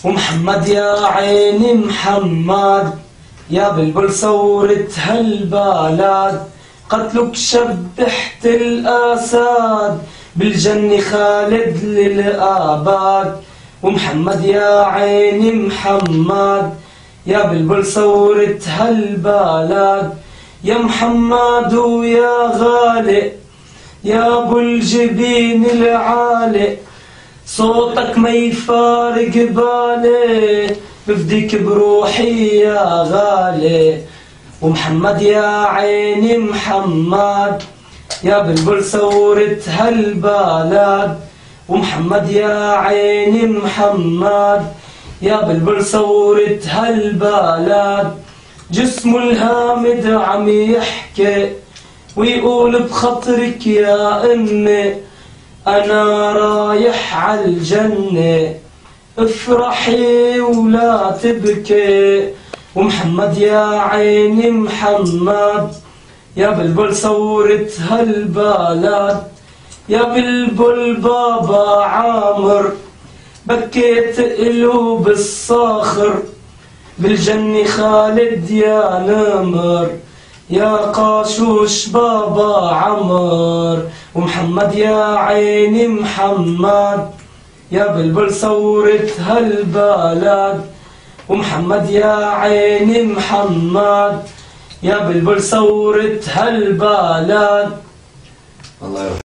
ومحمد يا عيني محمد يا بلبل ثورة هالبلد، قتلك شبحت الأسد بالجنة خالد للأبد. ومحمد يا عيني محمد يا بلبل ثورة هالبلد، يا محمد ويا غالي يا ابو الجبين العالي، صوتك ما يفارق بالي بفديك بروحي يا غالي. ومحمد يا عيني محمد يا بلبل ثورة هالبلد، ومحمد يا عيني محمد يا بلبل ثورة هالبلد. جسمه الهامد عم يحكي ويقول بخاطرك يا امي انا رايح عالجنة، افرحي ولا تبكي. ومحمد يا عيني محمد يا بلبل ثورة هالبلد، يا بلبل بابا عامر بكيت قلوب الصاخر، بالجنة خالد يا نمر يا قاشوش بابا عمر. ومحمد يا عيني محمد يا بلبل ثورة هالبلد، ومحمد يا عيني محمد يا بلبل ثورة هالبلد. الله يرحمه.